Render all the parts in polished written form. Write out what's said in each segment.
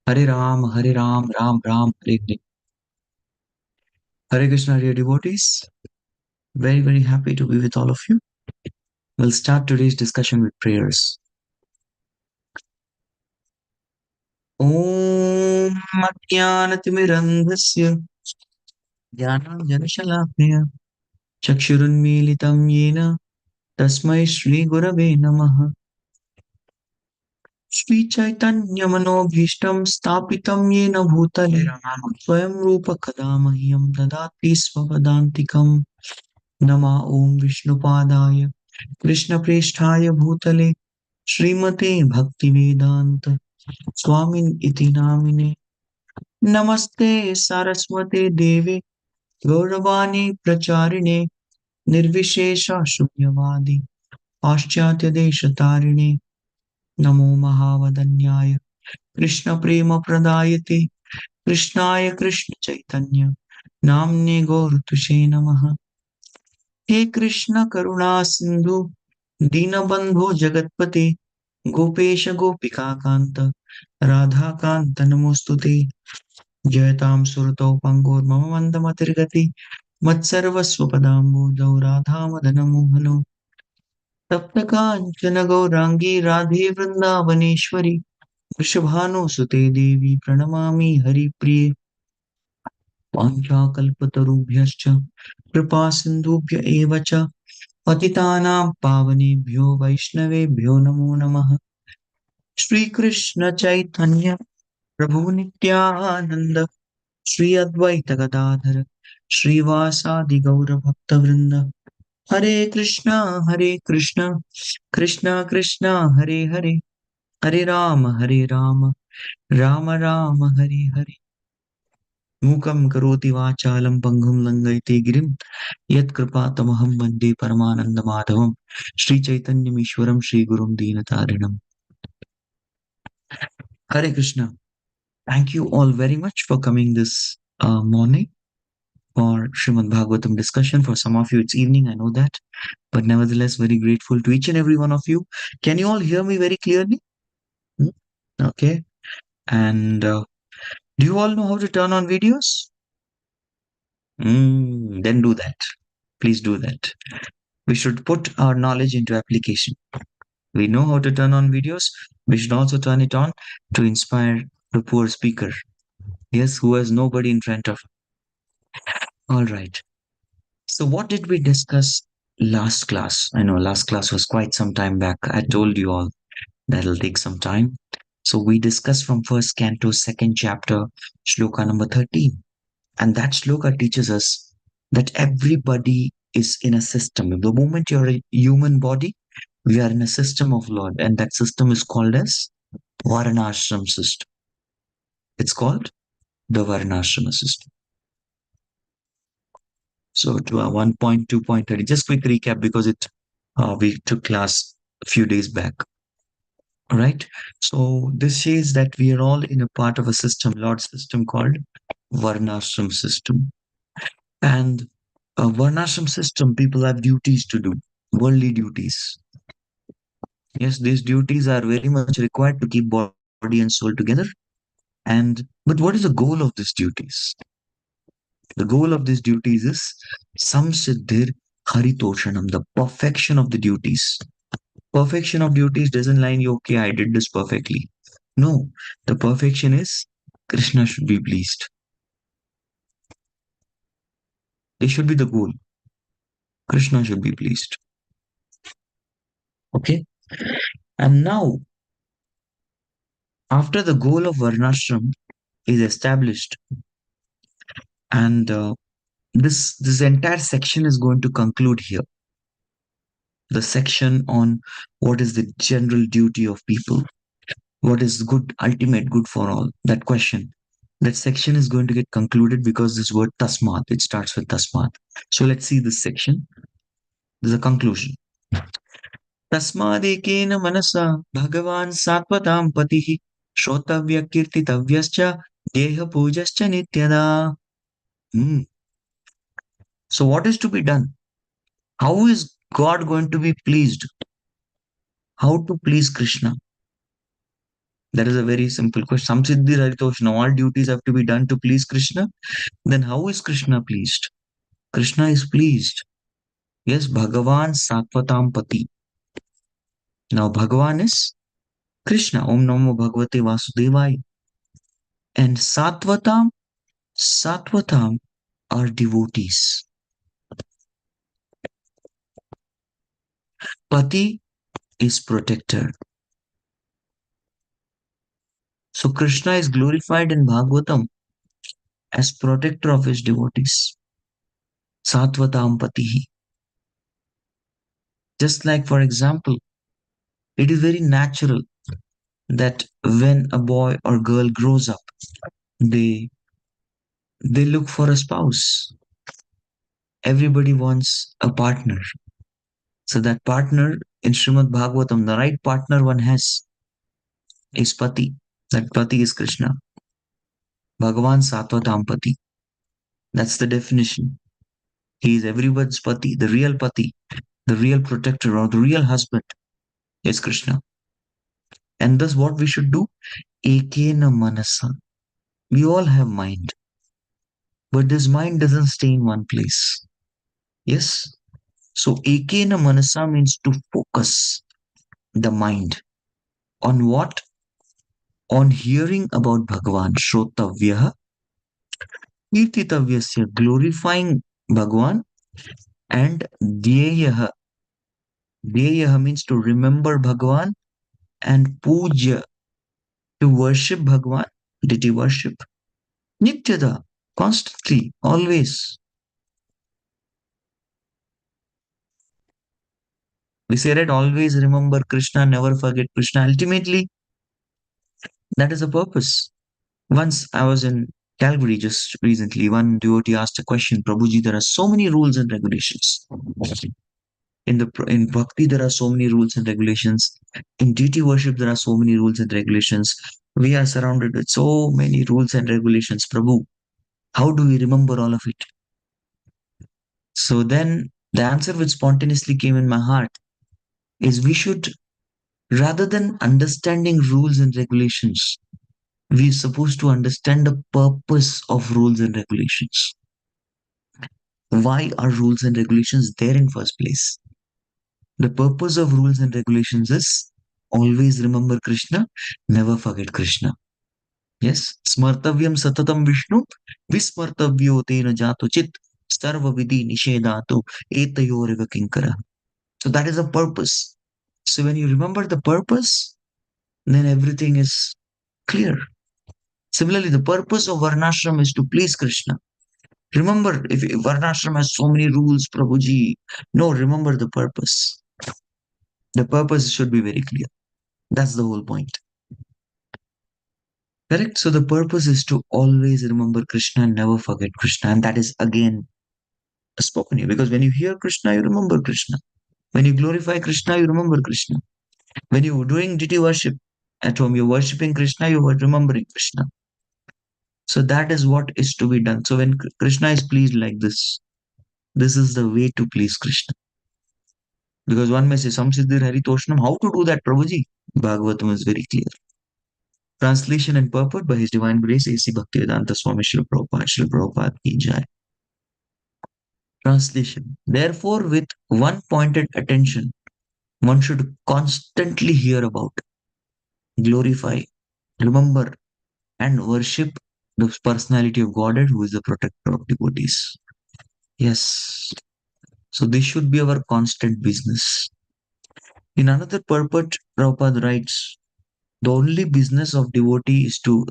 Hare Ram, Ram Ram, Hare Hare. Hare Krishna, dear devotees. Very, very happy to be with all of you. We'll start today's discussion with prayers. Om Ajnanatimidandhasya Jnananjanashalakaya Chakshurunmilitam Yena Tasmai Shri Gurave Namaha. Shri Chaitanya Manobhishtam Stapitam Yena Bhutale Swayam Rupa Kadamahyam Dadati Swavadantikam Nama Om Vishnupadaya Krishna Presthaya Bhutale Srimate Bhaktivedanta Swami iti namine Namaste Saraswate Deve Gauravani Pracharine Nirvishesha Shunyavadi Paschatya Deshatarine Namo Mahavadanyaya Krishna Prema Pradayate Krishnaya Krishna Chaitanya Namne Gauratushe Namaha. He Krishna Karuna Sindhu Dinabandho Jagatpate Gopesha Gopika Kanta Radha Kanta Namostute Jayatam Surto Pangor Mama Mandamatirgati Matsarvaswapadambudau Radha Madanamohano Taptakanchana Gaurangi Radhe Vrindavaneshwari Vrishabhanu Sute Devi Pranamami Hari Priye Panchakalpatarubhyascha Kripa Sindhubhya Eva cha Patitanam Pavanebhyo Vaishnavebhyo Namo Namaha. Shri Krishna Chaitanya Prabhu Nityananda Shri Advaita Gadadhara Srivasadi Gaura Bhaktavrinda Hare Krishna Krishna Krishna Hare Hare Hare Rama Rama Rama Hare Hare. Mukam karoti vachalam panghum langaite girim yat kripatamaham vande paramananda madhavam Shri Chaitanyam Ishwaram Shri Gurum Deenatarinam. Hare Krishna. Thank you all very much for coming this morning for Srimad Bhagavatam discussion. For some of you, it's evening, I know that, but nevertheless, very grateful to each and every one of you. Can you all hear me very clearly? Okay. And do you all know how to turn on videos? Then do that. Please do that. We should put our knowledge into application. We know how to turn on videos. We should also turn it on to inspire the poor speaker. Yes, who has nobody in front of him. All right. So what did we discuss last class? I know last class was quite some time back. I told you all that'll take some time. So we discussed from first canto, second chapter, shloka number 13. And that shloka teaches us that everybody is in a system. The moment you're a human body, we are in a system of Lord. And that system is called as Varnashram system. It's called the Varnashrama system. So to 1.2.30, just quick recap because we took class a few days back. All right. So this says that we are all in a part of a system, Lord system called Varnashram system. And a Varnashram system, people have duties to do, worldly duties. Yes, these duties are very much required to keep body and soul together. But what is the goal of these duties? The goal of these duties is samsiddhir haritoshanam, the perfection of the duties. Perfection of duties doesn't lie in, okay, I did this perfectly. No, the perfection is Krishna should be pleased. They should be the goal. Krishna should be pleased. Okay? And now, after the goal of Varnashram is established, and this entire section is going to conclude here. The section on what is the general duty of people, what is good, ultimate good for all, that question. That section is going to get concluded because this word tasmat, it starts with tasmat. So let's see this section. There's a conclusion. Tasmadekena manasa bhagavan satvatam patihi shrotavya kirtitavyascha deha pujascha nityada. So what is to be done? How is God going to be pleased? How to please Krishna? That is a very simple question. Samsiddhi Haritoshna, all duties have to be done to please Krishna. Then how is Krishna pleased? Krishna is pleased. Yes, Bhagavan Satvatam Pati. Now Bhagavan is Krishna. Om Namo Bhagavate Vasudevaya. And Satvatam are devotees. Pati is protector. So Krishna is glorified in Bhagavatam as protector of his devotees. Satvatam Patihi. Just like, for example, it is very natural that when a boy or girl grows up, they look for a spouse. Everybody wants a partner. So that partner in Srimad Bhagavatam, the right partner one has is Pati. That Pati is Krishna. Bhagavan Satvatam Pati. That's the definition. He is everyone's Pati, the real protector or the real husband is Krishna. And thus what we should do? Ekena Manasa. We all have mind. But this mind doesn't stay in one place. Yes? So Ekena Manasa means to focus the mind. On what? On hearing about Bhagavan. Shrotavyaha. Kirtitavyasya. Glorifying Bhagavan. And Dhyeyaha. Dhyeyaha means to remember Bhagavan. And Puja. To worship Bhagavan. Deity worship. Nityada. Constantly. Always. We say that always remember Krishna, never forget Krishna. Ultimately, that is the purpose. Once I was in Calgary just recently, one devotee asked a question, Prabhuji, there are so many rules and regulations. In Bhakti, there are so many rules and regulations. In deity worship, there are so many rules and regulations. We are surrounded with so many rules and regulations. Prabhu, how do we remember all of it? So then the answer which spontaneously came in my heart is we should, rather than understanding rules and regulations, we're supposed to understand the purpose of rules and regulations. Why are rules and regulations there in first place? The purpose of rules and regulations is always remember Krishna, never forget Krishna. Yes, smartavyam satatam Vishnu, vismartavyo tena jato chit, sarva vidhi nishedatu, etayoreva kinkara. So that is the purpose. So when you remember the purpose, then everything is clear. Similarly, the purpose of Varnashram is to please Krishna. Remember, if Varnashram has so many rules, Prabhuji, no, remember the purpose. The purpose should be very clear. That's the whole point. Correct? So the purpose is to always remember Krishna and never forget Krishna. And that is again spoken here. Because when you hear Krishna, you remember Krishna. When you glorify Krishna, you remember Krishna. When you're doing deity worship at home, you're worshipping Krishna, you are remembering Krishna. So that is what is to be done. So when Krishna is pleased like this is the way to please Krishna. Because one may say, Samsiddhir Haritoshnam, how to do that, Prabhuji? Bhagavatam is very clear. Translation and purport by His Divine Grace A.C. Bhaktivedanta Swami Srila Prabhupada. Srila Prabhupada ki jai. Translation. Therefore, with one pointed attention, one should constantly hear about, glorify, remember, and worship the personality of Godhead who is the protector of devotees. Yes. So this should be our constant business. In another purport, Prabhupada writes, the only business of devotee is to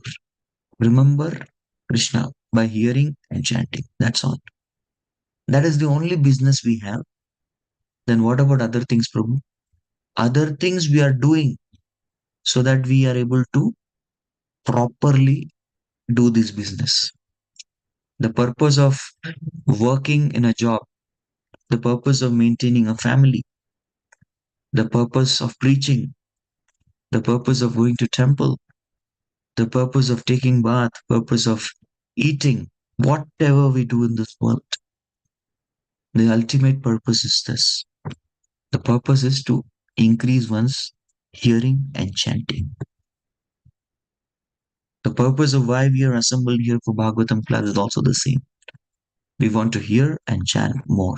remember Krishna by hearing and chanting. That's all. That is the only business we have. Then what about other things, Prabhu? Other things we are doing so that we are able to properly do this business. The purpose of working in a job, the purpose of maintaining a family, the purpose of preaching, the purpose of going to temple, the purpose of taking bath, purpose of eating, whatever we do in this world, the ultimate purpose is this. The purpose is to increase one's hearing and chanting. The purpose of why we are assembled here for Bhagavatam class is also the same. We want to hear and chant more.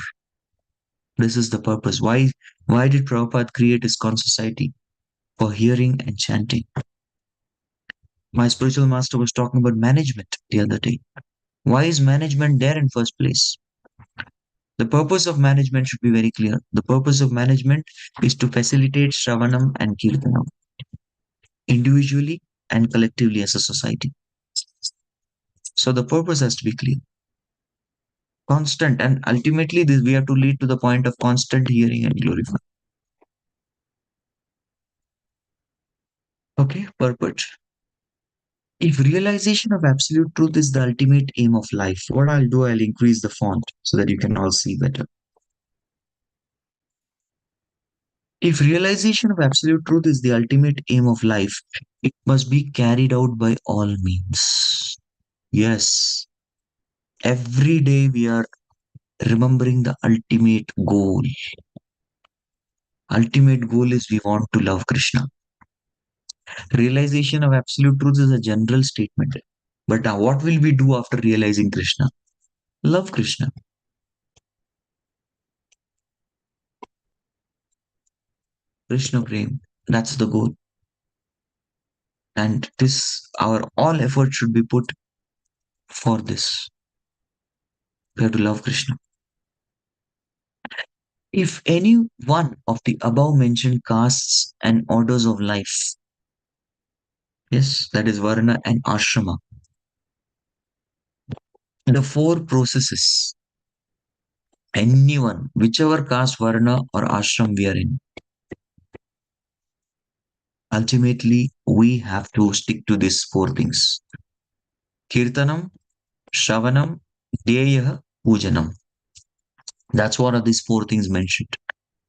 This is the purpose. Why did Prabhupada create ISKCON society? For hearing and chanting. My spiritual master was talking about management the other day. Why is management there in first place? The purpose of management should be very clear. The purpose of management is to facilitate Shravanam and Kirtanam, individually and collectively as a society. So the purpose has to be clear. Constant, and ultimately this we have to lead to the point of constant hearing and glorifying. Okay, purport. If realization of absolute truth is the ultimate aim of life, what I'll do, I'll increase the font so that you can all see better. If realization of absolute truth is the ultimate aim of life, it must be carried out by all means. Yes, every day we are remembering the ultimate goal. Ultimate goal is we want to love Krishna. Realization of absolute truth is a general statement. But now what will we do after realizing Krishna? Love Krishna. Krishna Prem. That's the goal. And this, our all effort should be put for this. We have to love Krishna. If any one of the above mentioned castes and orders of life, yes, that is Varna and Ashrama, the four processes, anyone, whichever caste, Varna or Ashram we are in, ultimately we have to stick to these four things. Kirtanam, Shravanam, Dhyayah, Pujanam. That's what are these four things mentioned.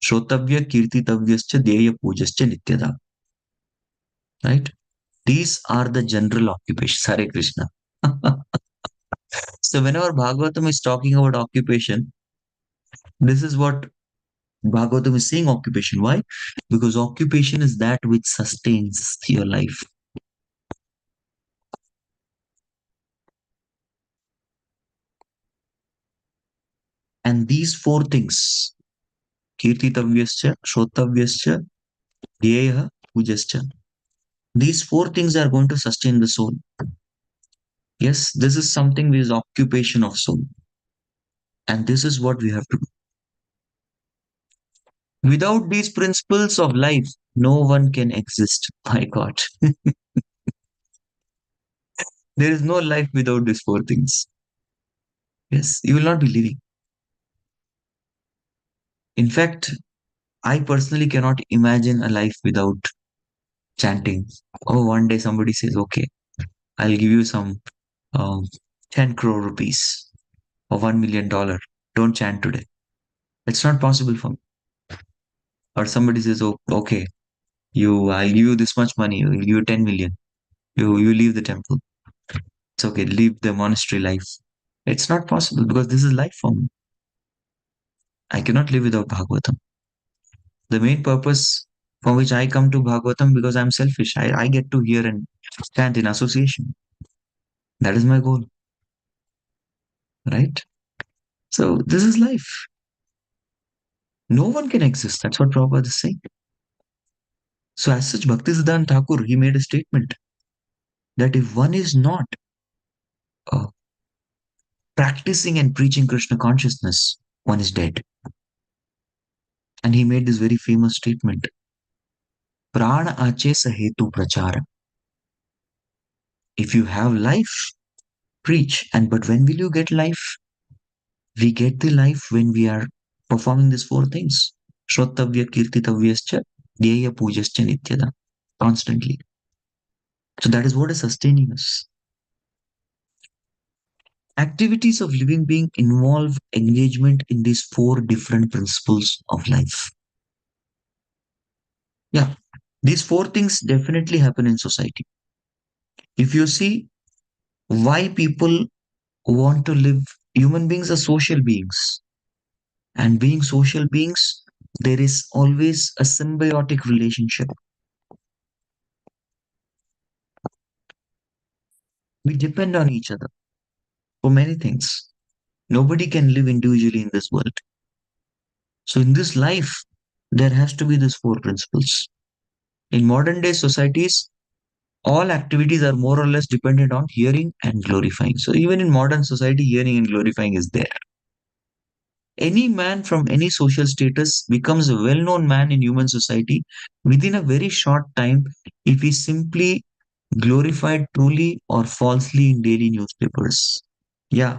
Shrotavya, Kirtitavyascha, Dhyaya, Pujascha, Nityada. Right? These are the general occupations. Hare Krishna. So whenever Bhagavatam is talking about occupation, this is what Bhagavatam is saying occupation. Why? Because occupation is that which sustains your life. And these four things, Kirtitavyascha, Shrotavyascha, Dhyeya, Pujascha, these four things are going to sustain the soul. Yes, this is something which is occupation of soul. And this is what we have to do. Without these principles of life, no one can exist. My God. There is no life without these four things. Yes, you will not be living. In fact, I personally cannot imagine a life without chanting. Oh, one day somebody says, okay, I'll give you some um, 10 crore rupees or $1 million. Don't chant today. It's not possible for me. Or somebody says, oh, okay, I'll give you this much money. I'll give you 10 million. You leave the temple. It's okay. Leave the monastery life. It's not possible because this is life for me. I cannot live without Bhagavatam. The main purpose for which I come to Bhagavatam because I'm selfish. I get to hear and chant in association. That is my goal. Right? So this is life. No one can exist. That's what Prabhupada is saying. So as such, Bhaktisiddhanta Thakur, he made a statement that if one is not uh, practicing and preaching Krishna consciousness, one is dead. And he made this very famous statement. Prana ache sahetu prachara. If you have life, preach. And but when will you get life? We get the life when we are performing these four things. Shrottavya kirtitavyascha, dhyaya pujascha nityada. Constantly. So that is what is sustaining us. Activities of living being involve engagement in these four different principles of life. Yeah, these four things definitely happen in society. If you see why people want to live, human beings are social beings. And being social beings, there is always a symbiotic relationship. We depend on each other for many things. Nobody can live individually in this world. So in this life, there has to be these four principles. In modern day societies, all activities are more or less dependent on hearing and glorifying. So even in modern society, hearing and glorifying is there. Any man from any social status becomes a well-known man in human society within a very short time if he simply glorified truly or falsely in daily newspapers. Yeah.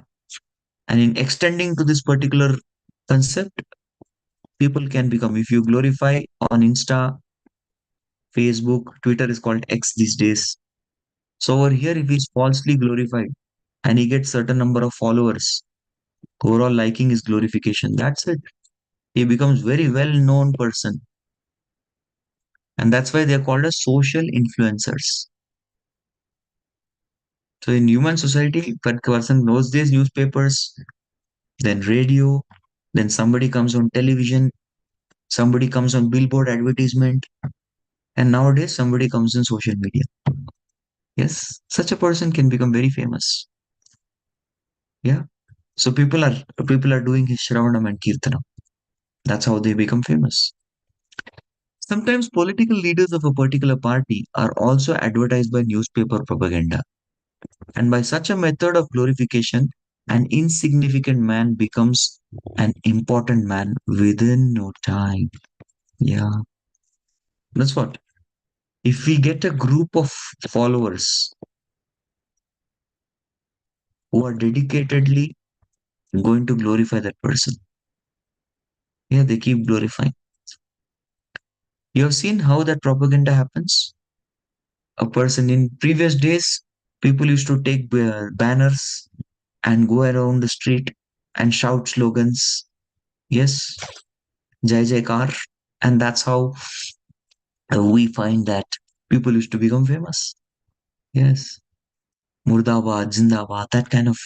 And in extending to this particular concept, people can become, if you glorify on Insta, Facebook, Twitter is called X these days. So over here, if he's falsely glorified and he gets certain number of followers, overall liking is glorification. That's it. He becomes very well-known person. And that's why they're called as social influencers. So in human society, per person knows these newspapers, then radio, then somebody comes on television, somebody comes on billboard advertisement, and nowadays somebody comes in social media. Yes, such a person can become very famous. Yeah. So people are doing his Shravanam and Kirtanam. That's how they become famous. Sometimes political leaders of a particular party are also advertised by newspaper propaganda. And by such a method of glorification, an insignificant man becomes an important man within no time. Yeah, that's what. If we get a group of followers who are dedicatedly going to glorify that person, yeah, they keep glorifying. You have seen how that propaganda happens? A person in previous days, people used to take banners and go around the street and shout slogans. Yes, Jai Jaikar. And that's how we find that people used to become famous. Yes, Murdabad, Zindabad, that kind of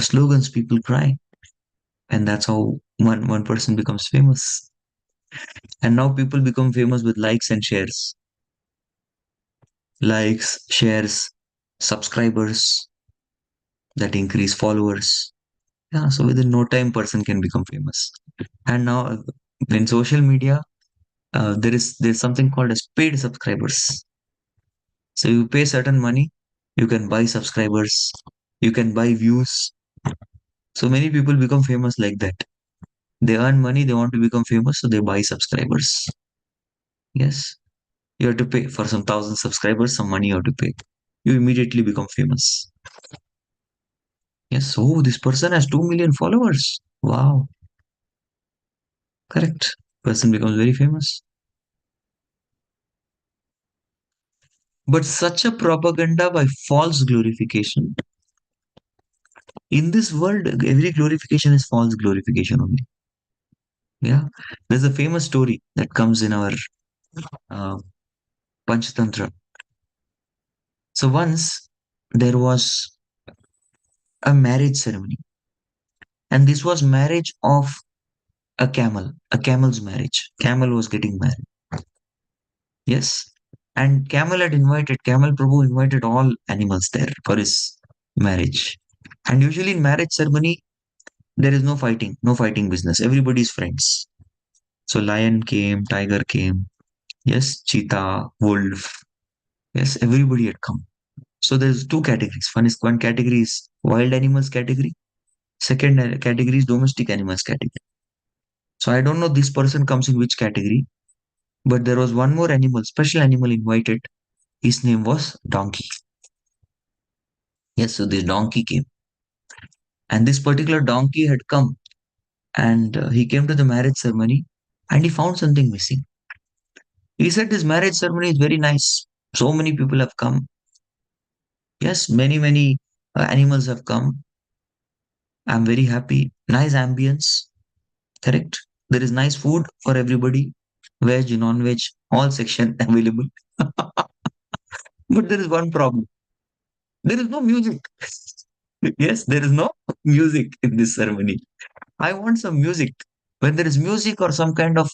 slogans people cry. And that's how one person becomes famous. And now people become famous with likes and shares. Likes, shares, subscribers that increase followers. Yeah, so within no time, person can become famous. And now in social media, there's something called as paid subscribers. So you pay certain money, you can buy subscribers, you can buy views. So many people become famous like that. They earn money, they want to become famous, so they buy subscribers. Yes, you have to pay for some thousand subscribers, some money you have to pay. You immediately become famous. Yes, oh, this person has 2 million followers. Wow, correct. Person becomes very famous. But such a propaganda by false glorification. In this world, every glorification is false glorification only. Yeah. There's a famous story that comes in our uh, Panchatantra. So once there was a marriage ceremony, and this was marriage of a camel's marriage. Camel was getting married. Yes. And Camel Prabhu invited all animals there for his marriage. And usually in marriage ceremony, there is no fighting business. Everybody's friends. So lion came, tiger came, yes, cheetah, wolf, yes, everybody had come. So there's two categories. One category is wild animals category. Second category is domestic animals category. So I don't know this person comes in which category, but there was one more animal, special animal invited. His name was donkey. Yes, so this donkey came, and this particular donkey had come, and he came to the marriage ceremony, and he found something missing. He said this marriage ceremony is very nice. So many people have come. Yes, many animals have come. I'm very happy. Nice ambience. Correct. There is nice food for everybody. Veg, non-veg, all section available. But there is one problem. There is no music. Yes, there is no music in this ceremony. I want some music. When there is music or some kind of,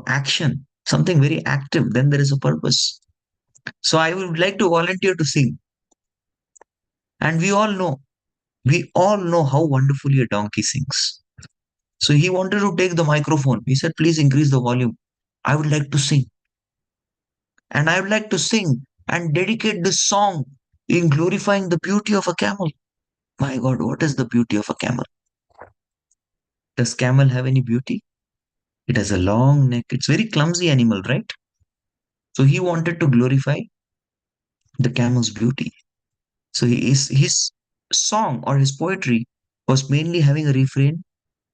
action, something very active, then there is a purpose. So I would like to volunteer to sing. And we all know how wonderfully a donkey sings. So he wanted to take the microphone. He said, please increase the volume. I would like to sing. And I would like to sing and dedicate this song in glorifying the beauty of a camel. My God, what is the beauty of a camel? Does camel have any beauty? It has a long neck. It's very clumsy animal, right? So he wanted to glorify the camel's beauty. So his song or his poetry was mainly having a refrain,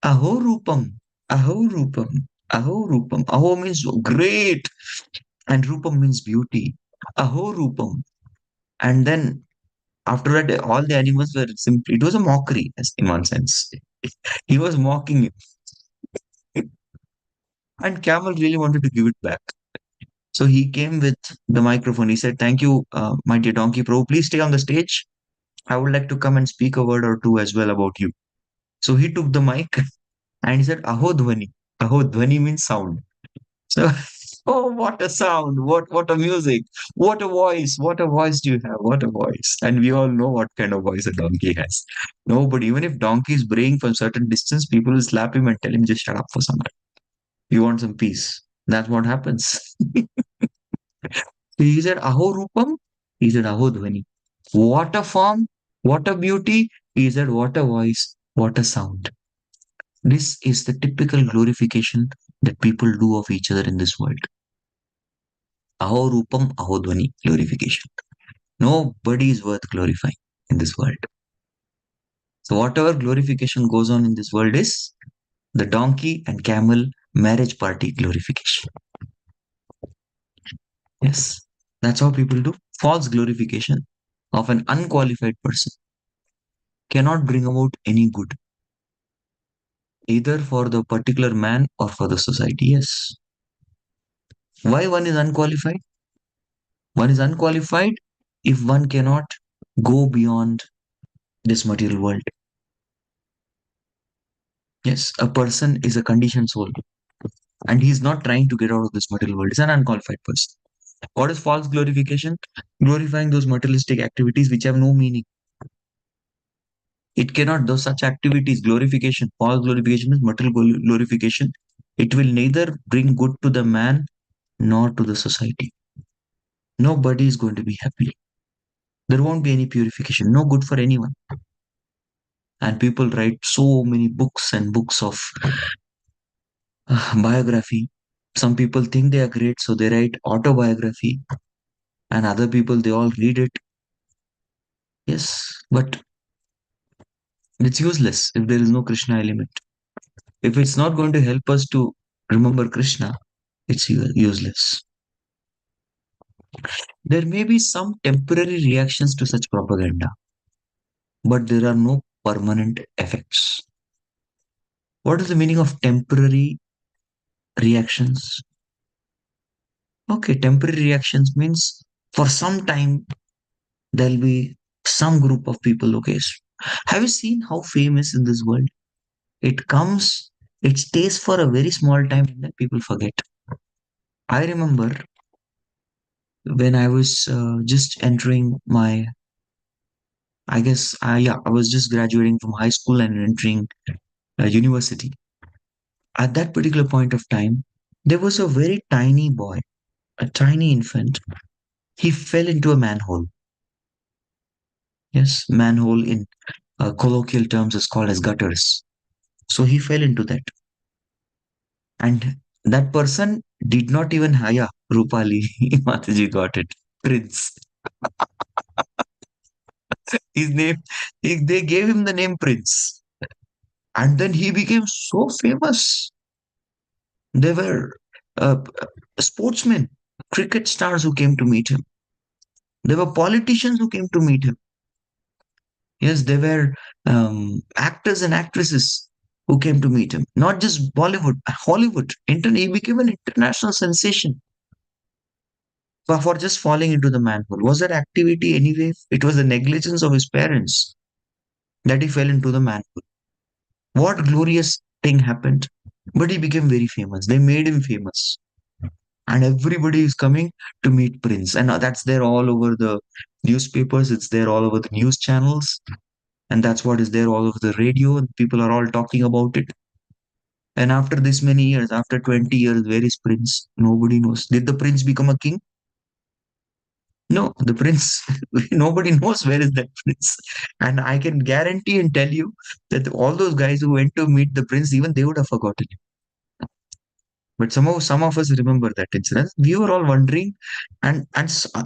Aho Rupam, Aho Rupam, Aho Rupam. Aho means great, and Rupam means beauty. Aho Rupam. And then after that, all the animals were simply, it was a mockery in one sense. He was mocking it. And Camel really wanted to give it back. So he came with the microphone. He said, thank you, my dear Donkey Pro. Please stay on the stage. I would like to come and speak a word or two as well about you. So he took the mic and he said, Aho Dhwani. Aho Dhwani means sound. So, oh, what a sound. What a music. What a voice. What a voice do you have? What a voice. And we all know what kind of voice a donkey has. Nobody, even if donkey is braying from certain distance, people will slap him and tell him, just shut up for some time. You want some peace. That's what happens. He said, Aho Rupam. He said, Aho Dhwani. What a form. What a beauty. He said, what a voice. What a sound. This is the typical glorification that people do of each other in this world. Aho Rupam, Aho Dhwani, glorification. Nobody is worth glorifying in this world. So, whatever glorification goes on in this world is the donkey and camel marriage party glorification. Yes, that's how people do. False glorification of an unqualified person cannot bring about any good, either for the particular man or for the society. Yes. Why one is unqualified? One is unqualified if one cannot go beyond this material world. Yes, a person is a conditioned soul and he's not trying to get out of this material world. He's an unqualified person. What is false glorification? Glorifying those materialistic activities which have no meaning. It cannot, those such activities, glorification, false glorification is material glorification. It will neither bring good to the man nor to the society. Nobody is going to be happy. There won't be any purification, no good for anyone. And people write so many books and books of biography. Some people think they are great, so they write autobiography, and other people they all read it. Yes, but it's useless if there is no Krishna element. If it's not going to help us to remember Krishna, it's useless. There may be some temporary reactions to such propaganda, but there are no permanent effects. What is the meaning of temporary reactions? Okay, temporary reactions means for some time there'll be some group of people. Okay, have you seen how fame is in this world? It comes, it stays for a very small time and then people forget. I remember when I was just entering my, I guess, yeah, I was just graduating from high school and entering university. At that particular point of time, there was a very tiny boy, a tiny infant. He fell into a manhole. Yes, manhole in colloquial terms is called as gutters. So he fell into that. And that person did not even hire Rupali. Mataji got it. Prince. His name, they gave him the name Prince. And then he became so famous. There were sportsmen, cricket stars who came to meet him. There were politicians who came to meet him. Yes, there were actors and actresses who came to meet him. Not just Bollywood, Hollywood. He became an international sensation for just falling into the manhole. Was that activity anyway? It was the negligence of his parents that he fell into the manhole. What glorious thing happened? But he became very famous. They made him famous. And everybody is coming to meet Prince. And that's there all over the newspapers, it's there all over the news channels, and that's what is there all over the radio, and people are all talking about it. And after this many years, after 20 years, where is Prince? Nobody knows. Did the Prince become a king? No, the Prince, nobody knows where is that Prince. And I can guarantee and tell you that all those guys who went to meet the Prince, even they would have forgotten. But somehow some of us remember that incident. We were all wondering, and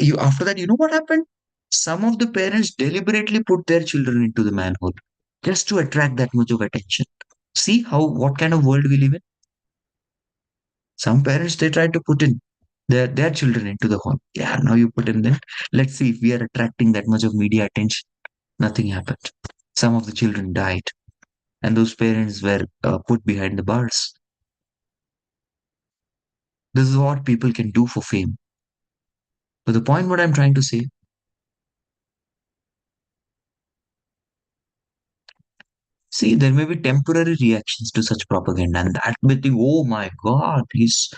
you after that, you know what happened? Some of the parents deliberately put their children into the manhole just to attract that much of attention. See how what kind of world we live in. Some parents they try to put in their children into the hall. Yeah, now you put in then. Let's see if we are attracting that much of media attention. Nothing happened. Some of the children died, and those parents were put behind the bars. This is what people can do for fame. But the point, what I'm trying to say, see, there may be temporary reactions to such propaganda, and that may think, oh my God, he's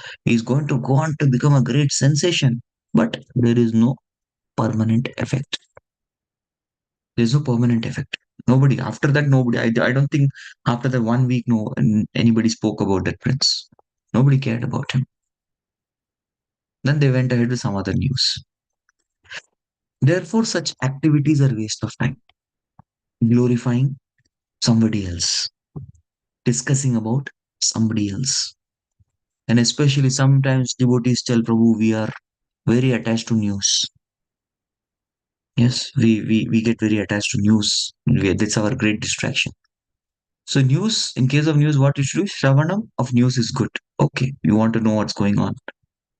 going to go on to become a great sensation. But there is no permanent effect. There's no permanent effect. Nobody after that. Nobody. I don't think after the 1 week, no, anybody spoke about that prince. Nobody cared about him. Then they went ahead with some other news. Therefore, such activities are waste of time. Glorifying somebody else, discussing about somebody else. And especially sometimes devotees tell Prabhu, we are very attached to news. Yes, we get very attached to news. That's our great distraction. So news, in case of news, what you should do, Shravanam of news is good. Okay, you want to know what's going on.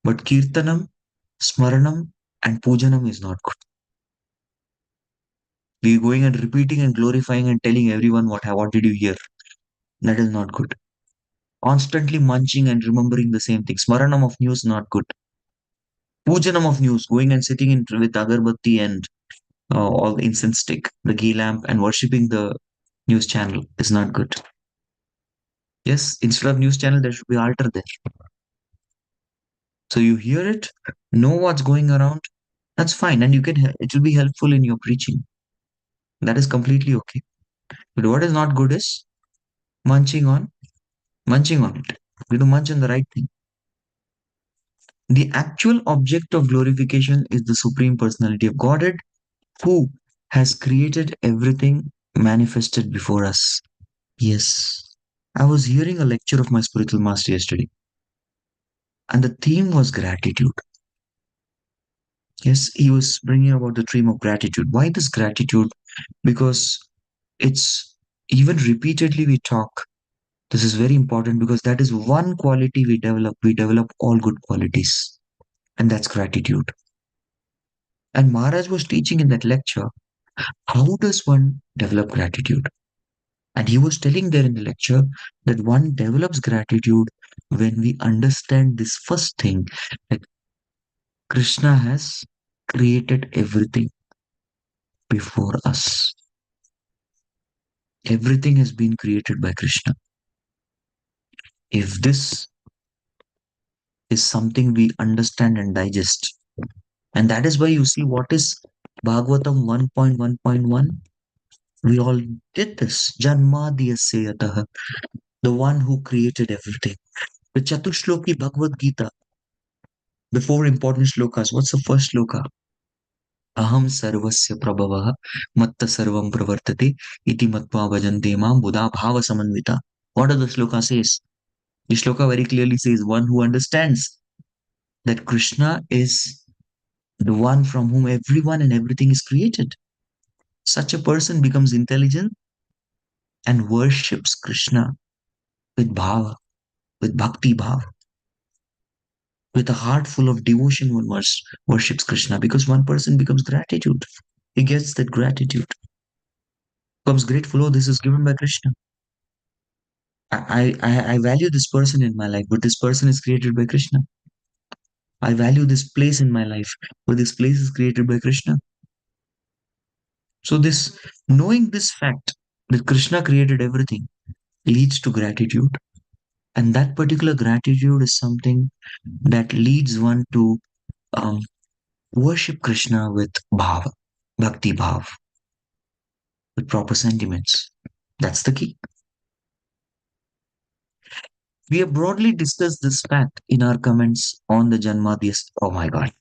But Kirtanam, Smaranam, and Pujanam is not good. We going and repeating and glorifying and telling everyone what did you hear. That is not good. Constantly munching and remembering the same thing. Smaranam of news, not good. Pujanam of news, going and sitting in with agarbatti and all the incense stick, the ghee lamp, and worshipping the news channel is not good. Yes, instead of news channel, there should be altar there. So you hear it, know what's going around. That's fine, and it will be helpful in your preaching. That is completely okay. But what is not good is munching on, munching on it. You do munch on the right thing. The actual object of glorification is the Supreme Personality of Godhead, who has created everything manifested before us. Yes. I was hearing a lecture of my spiritual master yesterday, and the theme was gratitude. Yes, he was bringing about the theme of gratitude. Why this gratitude? Because it's even repeatedly we talk. This is very important because that is one quality we develop. We develop all good qualities, and that's gratitude. And Maharaj was teaching in that lecture, how does one develop gratitude? And he was telling there in the lecture that one develops gratitude when we understand this first thing, that Krishna has created everything before us. Everything has been created by Krishna. If this is something we understand and digest, and that is why you see what is Bhagavatam 1.1.1, we all did this. Janmadhyasya, the one who created everything. The Chatushloki Bhagavad Gita, the four important shlokas. What's the first shloka? Aham sarvasya prabhavaha matta sarvam pravartate iti matva bhajante mam buddha bhava samanvita. What does the shloka says? The shloka very clearly says one who understands that Krishna is the one from whom everyone and everything is created. Such a person becomes intelligent and worships Krishna with bhava, with bhakti bhava. With a heart full of devotion, one worships Krishna because one person becomes gratitude. He gets that gratitude, becomes grateful. Oh, this is given by Krishna. I value this person in my life, but this person is created by Krishna. I value this place in my life, but this place is created by Krishna. So this knowing this fact that Krishna created everything leads to gratitude, and that particular gratitude is something that leads one to um, worship Krishna with bhava. bhakti bhav, with proper sentiments. That's the key. We have broadly discussed this fact in our comments on the Janmadhyas. Oh my God,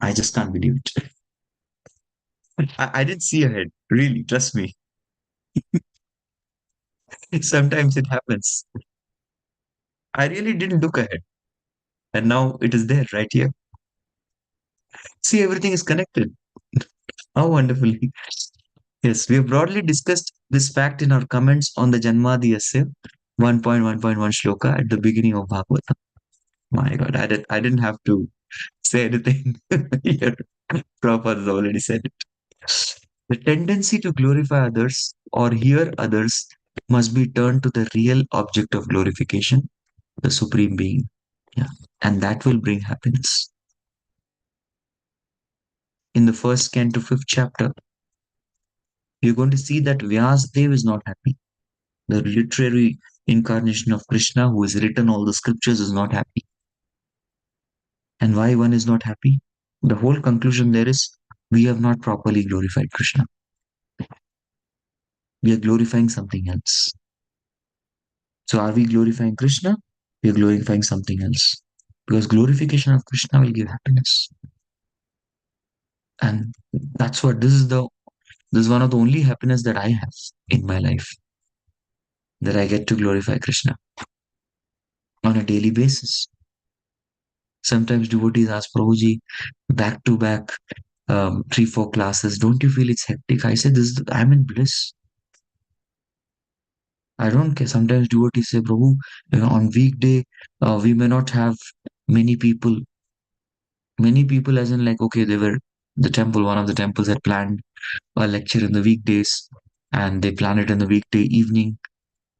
I just can't believe it. I didn't see ahead. Really, trust me. Sometimes it happens. I really didn't look ahead. And now it is there right here. See, everything is connected. How wonderfully. Yes, we have broadly discussed this fact in our comments on the Janmadhyasya 1.1.1 shloka at the beginning of Bhagavatam. My God, I didn't have to say anything here. Prabhupada has already said it. The tendency to glorify others or hear others must be turned to the real object of glorification, the Supreme Being. Yeah. And that will bring happiness. In the first canto, fifth chapter, you're going to see that Vyasadeva is not happy. The literary incarnation of Krishna, who has written all the scriptures, is not happy. And why one is not happy? The whole conclusion there is we have not properly glorified Krishna. We are glorifying something else. So are we glorifying Krishna? We are glorifying something else. Because glorification of Krishna will give happiness. And that's what this is one of the only happiness that I have in my life. That I get to glorify Krishna on a daily basis. Sometimes devotees ask Prabhuji, back to back, 3, 4 classes. Don't you feel it's hectic? I say, I'm in bliss. I don't care. Sometimes devotees say, Prabhu, on weekday, we may not have many people. Many people, as in, like, okay, they were the temple, one of the temples had planned a lecture in the weekdays and they planned it in the weekday evening.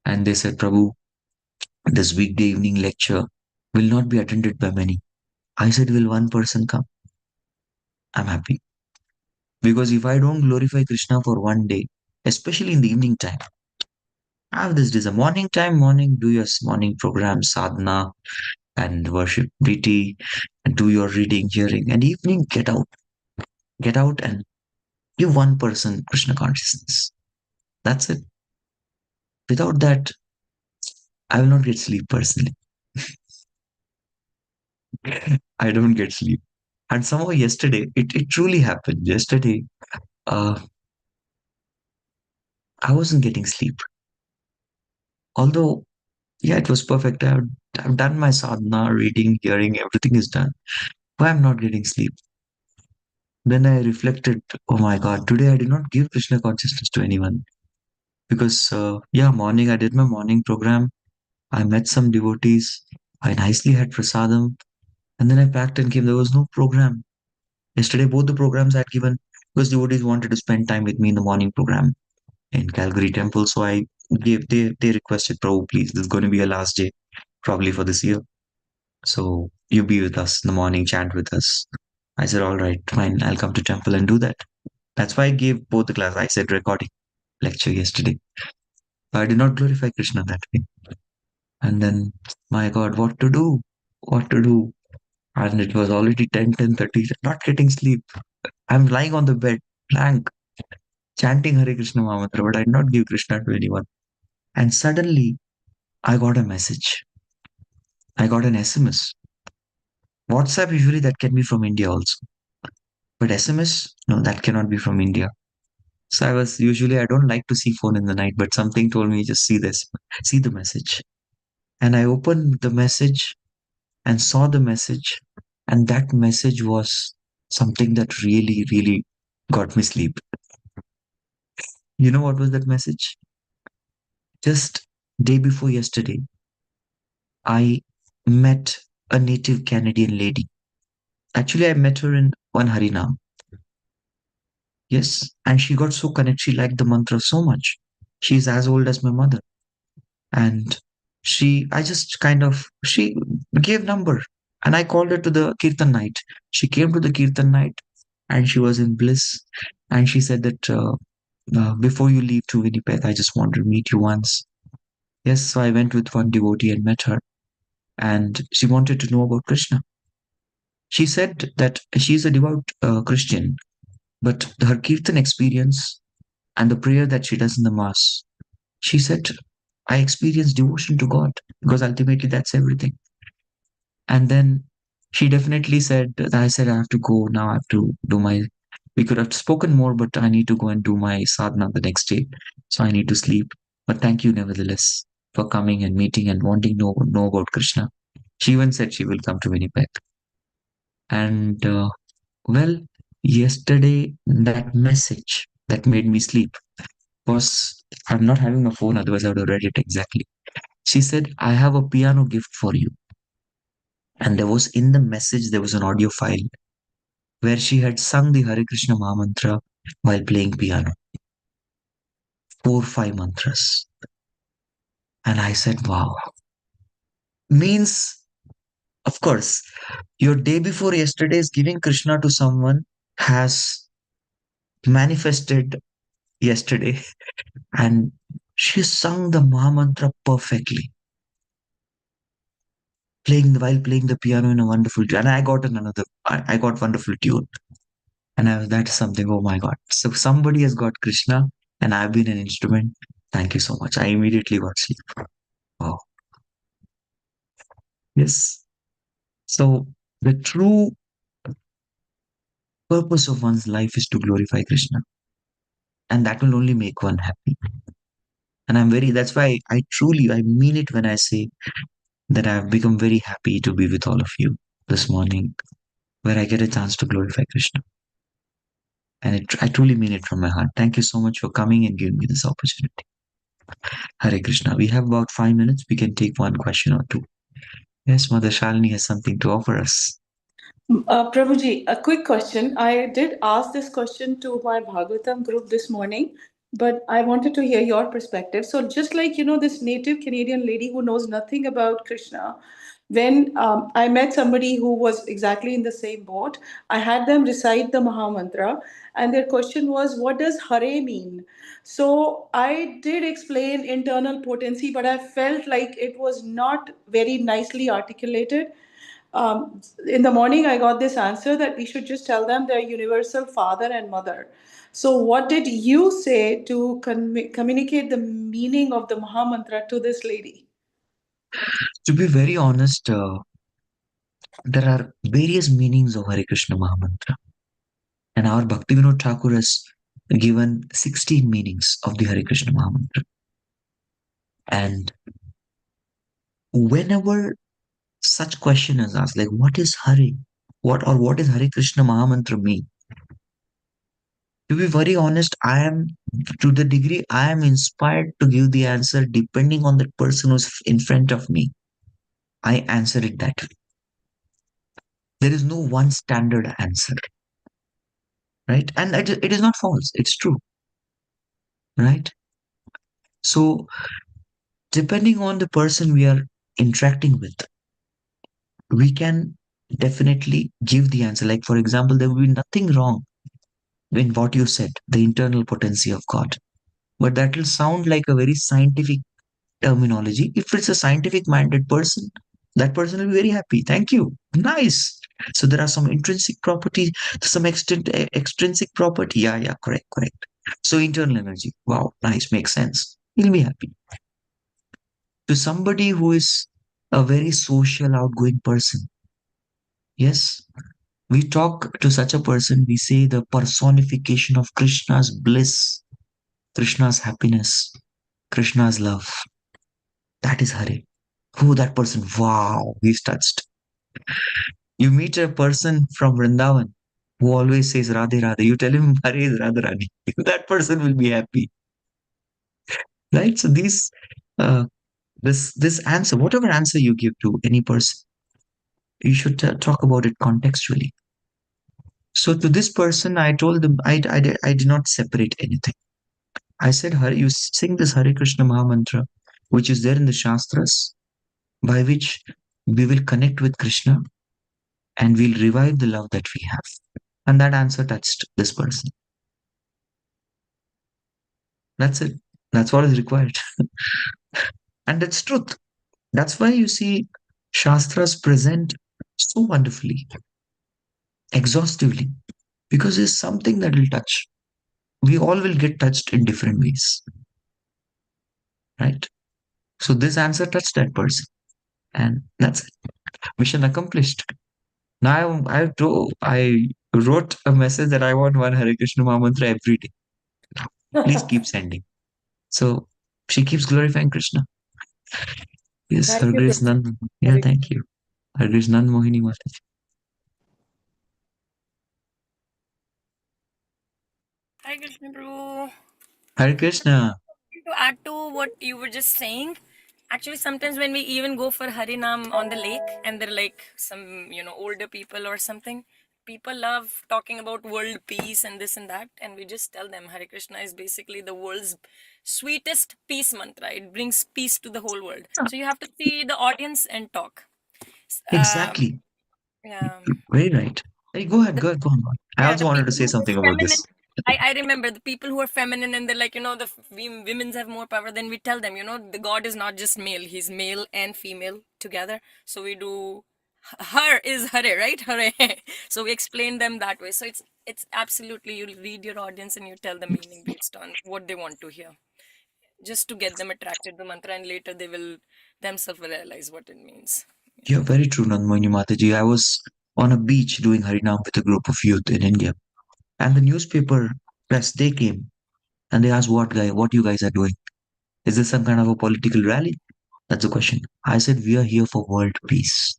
And they said, Prabhu, this weekday evening lecture will not be attended by many. I said, will one person come? I'm happy. Because if I don't glorify Krishna for one day, especially in the evening time, have this day. Morning time, morning, do your morning program, sadhana and worship deity, and do your reading, hearing, and evening, get out and give one person Krishna consciousness. That's it. Without that, I will not get sleep personally. I don't get sleep. And somehow yesterday, it truly happened. Yesterday, uh, I wasn't getting sleep. Although, yeah, it was perfect. I've done my sadhana, reading, hearing, everything is done. Why I'm not getting sleep? Then I reflected, oh my God, today I did not give Krishna consciousness to anyone. Because, yeah, morning, I did my morning program. I met some devotees. I nicely had prasadam. And then I packed and came. There was no program. Yesterday, both the programs I had given, because devotees wanted to spend time with me in the morning program in Calgary Temple. So I gave, they requested, Prabhu, please, this is going to be a last day, probably for this year. So you be with us in the morning, chant with us. I said, all right, fine, I'll come to temple and do that. That's why I gave both the class. I said recording lecture yesterday. I did not glorify Krishna that way. And then, my God, what to do? What to do? And it was already 10:30, not getting sleep. I'm lying on the bed, blank, chanting Hare Krishna Mahamantra, but I did not give Krishna to anyone. And suddenly, I got a message. I got an SMS. WhatsApp, usually that can be from India also. But SMS, no, that cannot be from India. So I don't like to see phone in the night, but something told me just see this, see the message. And I opened the message and saw the message. And that message was something that really, really got me sleep. You know what was that message? Just day before yesterday, I met a native Canadian lady. Actually, I met her in one Harinam. Yes. And she got so connected. She liked the mantra so much. She's as old as my mother. And I just kind of, she gave number and I called her to the Kirtan night. She came to the Kirtan night and she was in bliss. And she said that before you leave to Winnipeg, I just wanted to meet you once. Yes, so I went with one devotee and met her. And she wanted to know about Krishna. She said that she's a devout Christian But her Kirtan experience and the prayer that she does in the Mass, she said, I experience devotion to God because ultimately that's everything. And then she definitely said, I said, I have to go now. I have to do my, we could have spoken more, but I need to go and do my sadhana the next day. So I need to sleep. But thank you, nevertheless, for coming and meeting and wanting to know about Krishna. She even said she will come to Winnipeg. And well, yesterday, that message that made me sleep was, I'm not having a phone, otherwise I would have read it exactly. She said, I have a piano gift for you. And there was in the message, there was an audio file where she had sung the Hare Krishna Mahamantra while playing piano. 4, 5 mantras. And I said, wow. Means, of course, your day before yesterday's giving Krishna to someone has manifested yesterday. And she sung the Mahamantra perfectly, while playing the piano in a wonderful tune. And I got wonderful tune. And that's something, oh my God. So somebody has got Krishna and I've been an instrument. Thank you so much. I immediately got sleep. Wow. Yes. So the true purpose of one's life is to glorify Krishna. And that will only make one happy. And that's why I mean it when I say that I've become very happy to be with all of you this morning, where I get a chance to glorify Krishna. And I truly mean it from my heart. Thank you so much for coming and giving me this opportunity. Hare Krishna. We have about 5 minutes. We can take one question or two. Yes, Mother Shalini has something to offer us. Prabhuji, a quick question. I did ask this question to my Bhagavatam group this morning, but I wanted to hear your perspective. So, just like, this native Canadian lady who knows nothing about Krishna, when I met somebody who was exactly in the same boat, I had them recite the Maha Mantra, and their question was, what does Hare mean? So, I did explain internal potency, but I felt like it was not very nicely articulated. In the morning, I got this answer that we should just tell them they're universal father and mother. So, what did you say to communicate the meaning of the Maha Mantra to this lady? To be very honest, there are various meanings of Hare Krishna Mahamantra. And our Bhaktivedanta Thakur has given 16 meanings of the Hare Krishna Mahamantra. And whenever such question is asked, like, what is Hare? What is Hare Krishna Mahamantra mean? To be very honest, to the degree I am inspired to give the answer depending on the person who's in front of me, I answer it that way. There is no one standard answer, right? And it is not false, it's true, right? So, depending on the person we are interacting with, we can definitely give the answer. Like, for example, there will be nothing wrong in what you said, the internal potency of God. But that will sound like a very scientific terminology. If it's a scientific minded person, that person will be very happy. Thank you. Nice. So there are some intrinsic properties, to some extent, extrinsic property. Yeah, correct, correct. So internal energy. Wow, nice, makes sense. He'll be happy. To somebody who is a very social, outgoing person, yes, we talk to such a person, we say the personification of Krishna's bliss, Krishna's happiness, Krishna's love. That is Hare. Oh, that person, wow, he's touched. You meet a person from Vrindavan who always says Radhe Radhe. You tell him Hare is Radharani. That person will be happy. Right? So uh, this answer, whatever answer you give to any person, you should talk about it contextually. So to this person, I told them I did not separate anything. I said, you sing this Hare Krishna Maha Mantra, which is there in the Shastras, by which we will connect with Krishna and we'll revive the love that we have. And that answer touched this person. That's it. That's what is required. And that's truth. That's why you see Shastras present so wonderfully, exhaustively, because there's something that will touch. We all will get touched in different ways, right? So this answer touched that person, and that's it. Mission accomplished. Now I wrote a message that I want one Hare Krishna Mahamantra every day. Please keep sending. So she keeps glorifying Krishna. Yes, Thank Her you, Grace Krishna. Nand. Yeah, thank you. Her Grace Nand Mohini Mataji. Hi, Krishna Prabhu. Hare Krishna. To add to what you were just saying, actually, sometimes when we even go for Harinam on the lake, and they're like some, older people or something, people love talking about world peace and this and that, and we just tell them Hare Krishna is basically the world's sweetest peace mantra. It brings peace to the whole world. So you have to see the audience and talk. Um, Exactly. yeah. Very right. Hey, go ahead, The go ahead, go on. I Yeah, also the wanted to people say who are something about feminine. this. I remember the people who are feminine and they're like, women's have more power. Then we tell them, the God is not just male, he's male and female together. So we do her is Hare, right? Hare. So we explain them that way. So it's absolutely, you read your audience and you tell the meaning based on what they want to hear. Just to get them attracted to the mantra, and later they will themselves realize what it means. You're very true, Nandmoni Mataji. I was on a beach doing Harinam with a group of youth in India, and the newspaper press, they came and they asked, what you guys are doing? Is this some kind of a political rally? That's the question. I said, we are here for world peace.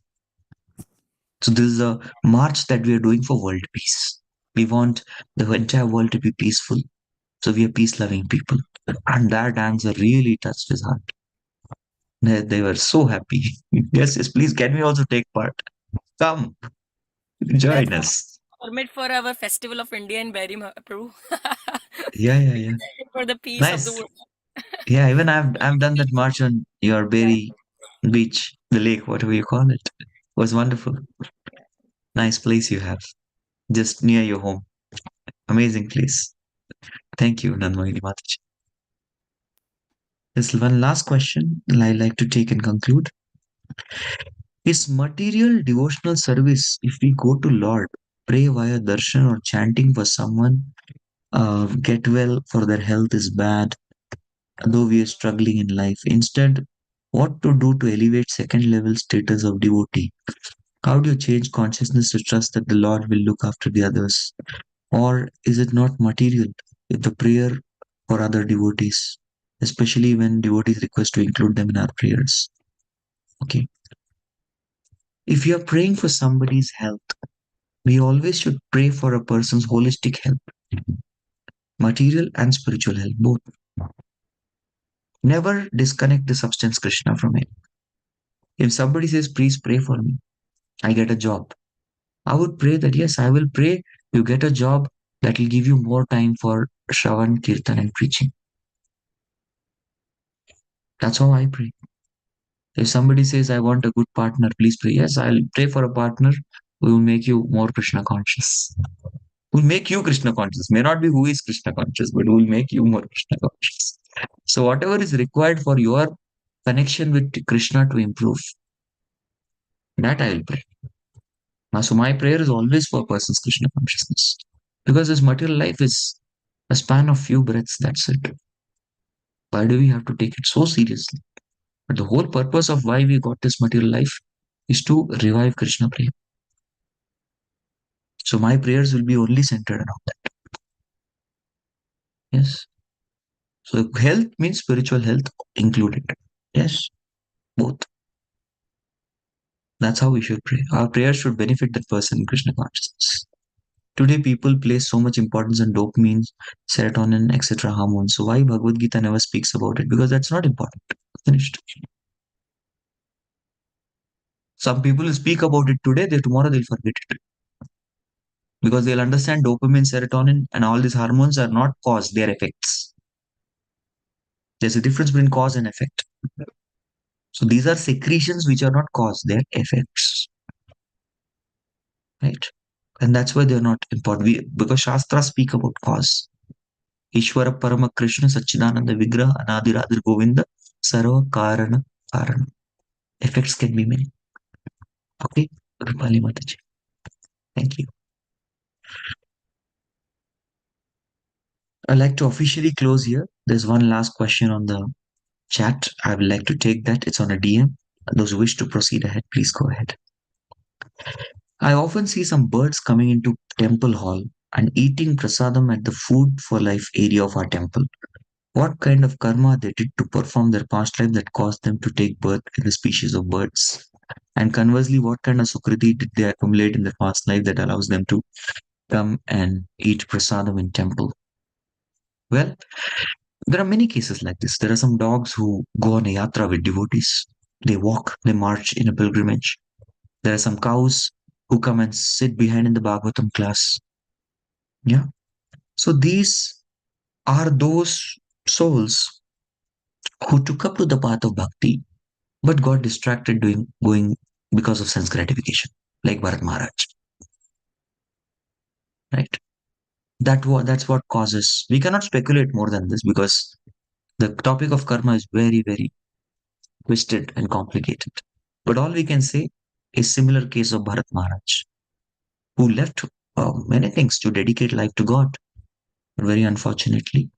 So this is a march that we are doing for world peace. We want the entire world to be peaceful. So we are peace-loving people. And that answer really touched his heart. They were so happy. Yes, yes, please, can we also take part? Come, Let's join us. permit for our festival of India in Bari, Prabhu. Yeah, yeah, yeah. For the peace of the Nice. world. Yeah, even I've done that march on your Yeah. Berry beach, the lake, whatever you call it. It was wonderful. Nice place you have, just near your home. Amazing place. Thank you, Nanmohini Mataji. There's one last question I like to take and conclude. Is material devotional service, if we go to Lord, pray via darshan or chanting for someone, get well for their health is bad, though we are struggling in life. Instead, what to do to elevate second level status of devotee? How do you change consciousness to trust that the Lord will look after the others? Or is it not material with the prayer for other devotees, especially when devotees request to include them in our prayers? Okay. If you are praying for somebody's health, we always should pray for a person's holistic health, material and spiritual health, both. Never disconnect the substance Krishna from it. If somebody says, please pray for me, I get a job. I would pray that, yes, I will pray you get a job that will give you more time for Shravan, Kirtan, and preaching. That's how I pray. If somebody says, I want a good partner, please pray. Yes, I'll pray for a partner who will make you more Krishna conscious. Who will make you Krishna conscious. May not be who is Krishna conscious, but who will make you more Krishna conscious. So, whatever is required for your connection with Krishna to improve, that I will pray. So, my prayer is always for person's Krishna consciousness. Because this material life is a span of few breaths, that's it. Why do we have to take it so seriously? But the whole purpose of why we got this material life is to revive Krishna prayer. So my prayers will be only centered around that. Yes. So health means spiritual health included. Yes, both. That's how we should pray. Our prayers should benefit that person in Krishna consciousness. Today, people place so much importance on dopamine, serotonin, etc. hormones. So why Bhagavad Gita never speaks about it? Because that's not important. Finished. Some people will speak about it today, tomorrow they'll forget it. Because they'll understand dopamine, serotonin, and all these hormones are not cause, they are effects. There's a difference between cause and effect. So these are secretions which are not cause, they're effects. Right? And that's why they're not important. Because Shastra speak about cause. Ishvara Parama Krishna Sachidananda Vigraha Anadiradir Govinda Sarva Karana Karana. Effects can be many. Okay? Rupali Mataji. Thank you. I'd like to officially close here. There's one last question on the chat. I would like to take that. It's on a DM. Those who wish to proceed ahead, please go ahead. I often see some birds coming into temple hall and eating prasadam at the food for life area of our temple. What kind of karma they did to perform their past life that caused them to take birth in the species of birds? And conversely, what kind of sukriti did they accumulate in their past life that allows them to come and eat prasadam in temple? Well, there are many cases like this. There are some dogs who go on a yatra with devotees. They walk, they march in a pilgrimage. There are some cows who come and sit behind in the Bhagavatam class. Yeah. So these are those souls who took up to the path of bhakti, but got distracted going because of sense gratification, like Bharat Maharaj. Right? That's what causes. We cannot speculate more than this because the topic of karma is very, very twisted and complicated. But all we can say is similar case of Bharat Maharaj, who left many things to dedicate life to God. But very unfortunately,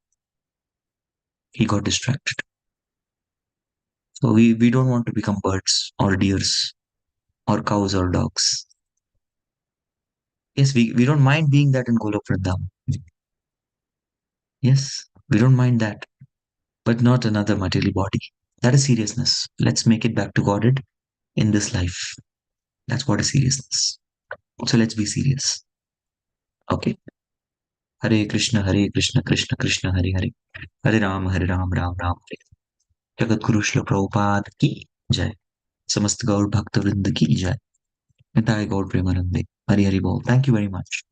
he got distracted. So we don't want to become birds or deers or cows or dogs. Yes, we don't mind being that in Golok Vrindavan. Yes, we don't mind that, but not another material body. That is seriousness. Let's make it back to Godhead in this life. That's what is seriousness. So let's be serious. Okay. Hare Krishna, Krishna Krishna, Hare Hare. Hare Ram, Ram Ram. Hare. Jagat Guru Srila Prabhupada ki jai. समस्त गौर भक्त वृंद की जय. निताय गौर प्रेमानंदे. हरि हरि बोल. Thank you very much.